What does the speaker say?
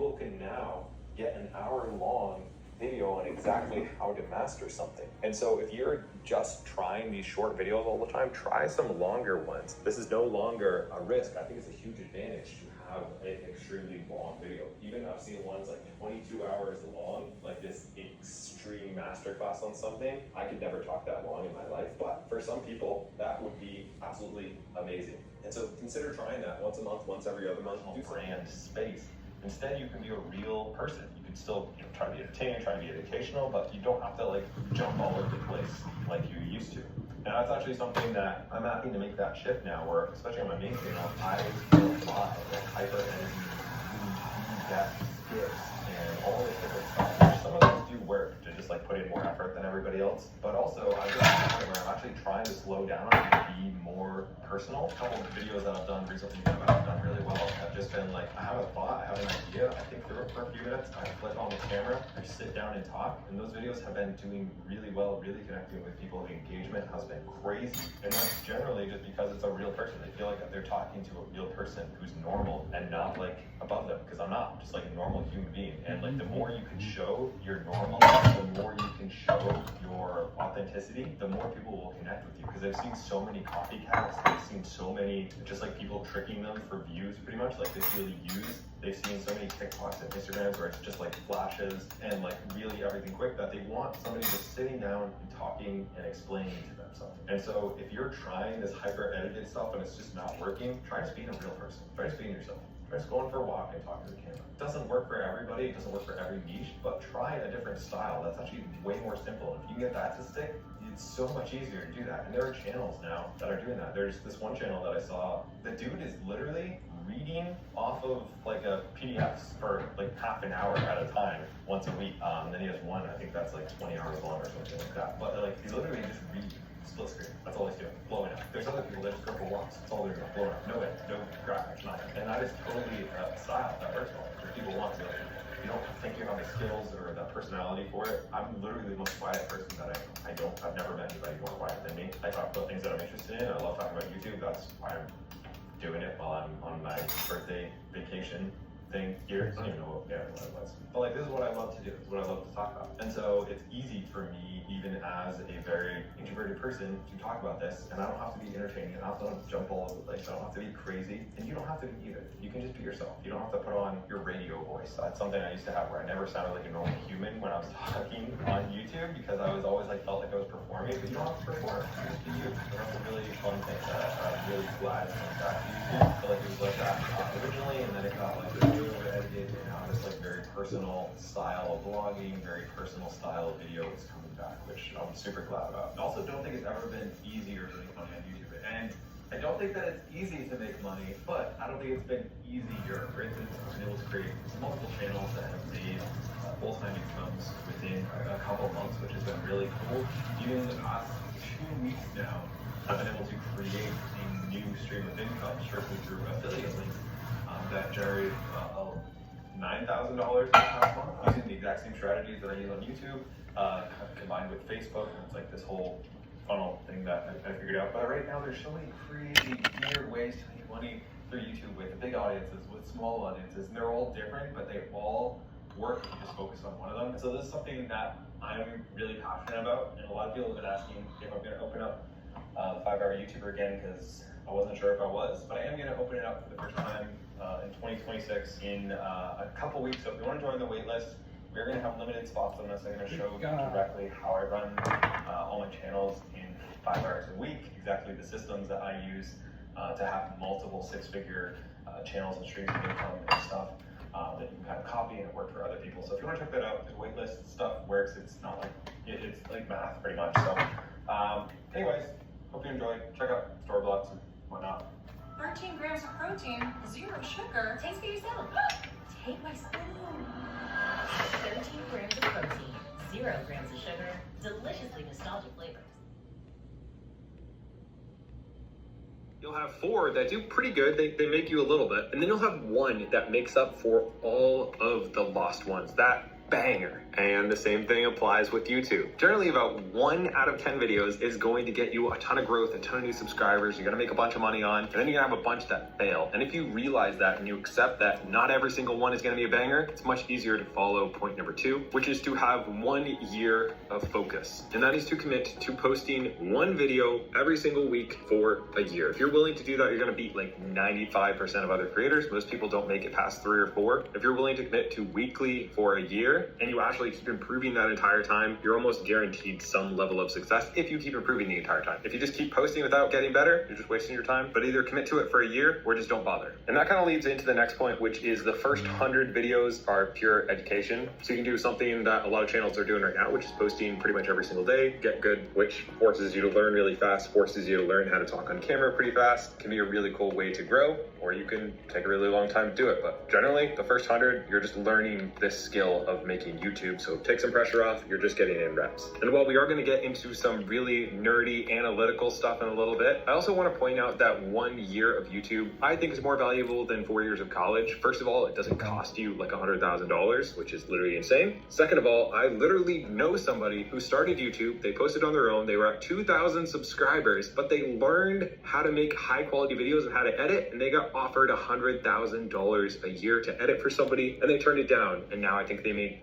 people can now get an hour-long video on exactly how to master something. And so if you're just trying these short videos all the time, try some longer ones. This is no longer a risk. I think it's a huge advantage to have an extremely long video. Even I've seen ones like 22 hours long, like this extreme masterclass on something. I could never talk that long in my life, but for some people, that would be absolutely amazing. And so consider trying that once a month, once every other month. Do brand space. Instead, you can be a real person. You can still try to be entertaining, try to be educational, but you don't have to like jump all over the place like you used to. And that's actually something that I'm happy to make that shift now, where especially on my main channel, I will apply like hyper energy, in-depth skits, and all this different stuff. Some of those do work to just like put in more effort than everybody else, but also I've got to the point where I'm actually trying to slow down and be more personal. A couple of videos that I've done recently that I've done really well have just been like, I have a thought, I have an idea, I think through it for a few minutes, I flip on the camera, I just sit down and talk, and those videos have been doing really well, really connecting with people. The engagement has been crazy, and that's generally just because it's a real person. They feel like they're talking to a real person who's normal and not like above them, because I'm not, just like a normal human being. And like the more you can show your normalness, the more you can show your authenticity, the more people will connect with you, because they've seen so many copycats, they've seen so many just like people tricking them for views pretty much, like they feel used. They've seen so many TikToks and Instagrams where it's just like flashes and like really everything quick, that they want somebody just sitting down and talking and explaining to themselves. And so if you're trying this hyper edited stuff and it's just not working, try just being a real person. Try just being yourself. Try just going for a walk and talking to the camera. It doesn't work for everybody, it doesn't work for every niche, but try a different style. That's actually way more simple. If you can get that to stick, it's so much easier to do that. And there are channels now that are doing that. There's this one channel that I saw, the dude is literally reading off of like a PDFs for like half an hour at a time once a week. And then he has one, I think that's like 20 hours long or something like that. But like he literally just reads split screen. That's all he's doing, blowing up. There's other people that just go for walks. That's all they're doing, blowing up. No way, no graphics, nothing. And that is totally a style that works well. If people want to. You don't think you have the skills or the personality for it. I'm literally the most quiet person that I don't. I've never met anybody more quiet than me. I talk about things that I'm interested in. I love talking about YouTube. That's why I'm doing it while I'm on my birthday vacation thing here. I don't even know what it was. But like, this is what I love to do. This is what I love to talk about. And so it's easy for me, even as a very introverted person, to talk about this. And I don't have to be entertaining. I don't have to jump all over the place. I don't have to be crazy. And you don't have to be either. You can just be yourself. You don't have to put on your radio voice. That's something I used to have where I never sounded like a normal human when I was talking on YouTube, because I was always like, felt like I was performing. But you don't have to perform. Just be you. And that's a really fun thing that I'm really glad it's coming back to YouTube. I feel like it was like that originally, and then it got like edited, and now this like very personal style of vlogging, very personal style of video is coming back, which I'm super glad about. I also don't think it's ever been easier to make money on YouTube. And I don't think that it's easy to make money, but I don't think it's been easier. For instance, I've been able to create multiple channels that have made full-time incomes within a couple months, which has been really cool. Even in the past 2 weeks now, I've been able to create a new stream of income strictly through affiliate links that generated $9,000 in the past month, using the exact same strategies that I use on YouTube, combined with Facebook. And it's like this whole funnel thing that I figured out. But right now, there's so many crazy, weird ways to make money through YouTube, with big audiences, with small audiences, and they're all different, but they all work if you just focus on one of them. And so this is something that I'm really passionate about, and a lot of people have been asking if I'm going to open up the 5-Hour YouTuber again, because I wasn't sure if I was, but I am going to open it up for the first time in 2026 in a couple weeks. So if you want to join the wait list, we're going to have limited spots on this. I'm going to show you directly how I run all my channels in 5 hours a week, exactly the systems that I use to have multiple 6-figure channels and streams of income and stuff that you can kind of copy and work for other people. So if you want to check that out, the wait list stuff works. It's not like, it's like math pretty much. So anyways, hope you enjoyed. Check out Storyblocks and whatnot. 13 grams of protein, 0 sugar. Taste for yourself. Take my spoon. 13 grams of protein, 0 grams of sugar, deliciously nostalgic flavors. You'll have 4 that do pretty good, they make you a little bit, and then you'll have 1 that makes up for all of the lost ones. That banger. And the same thing applies with YouTube. Generally, about 1 out of 10 videos is going to get you a ton of growth, a ton of new subscribers, you're gonna make a bunch of money on, and then you're gonna have a bunch that fail. And if you realize that and you accept that not every single one is gonna be a banger, it's much easier to follow point number 2, which is to have 1 year of focus. And that is to commit to posting 1 video every single week for a year. If you're willing to do that, you're gonna beat like 95% of other creators. Most people don't make it past 3 or 4. If you're willing to commit to weekly for a year and you actually keep improving that entire time, you're almost guaranteed some level of success if you keep improving the entire time. If you just keep posting without getting better, you're just wasting your time. But either commit to it for a year or just don't bother. And that kind of leads into the next point, which is the first 100 videos are pure education. So you can do something that a lot of channels are doing right now, which is posting pretty much every single day, get good, which forces you to learn really fast, forces you to learn how to talk on camera pretty fast. Can be a really cool way to grow, or you can take a really long time to do it. But generally, the first 100, you're just learning this skill of making YouTube. So take some pressure off, you're just getting in reps. And while we are gonna get into some really nerdy analytical stuff in a little bit, I also wanna point out that 1 year of YouTube, I think is more valuable than 4 years of college. First of all, it doesn't cost you like $100,000, which is literally insane. Second of all, I literally know somebody who started YouTube, they posted on their own, they were at 2,000 subscribers, but they learned how to make high quality videos and how to edit, and they got offered $100,000 a year to edit for somebody, and they turned it down. And now I think they made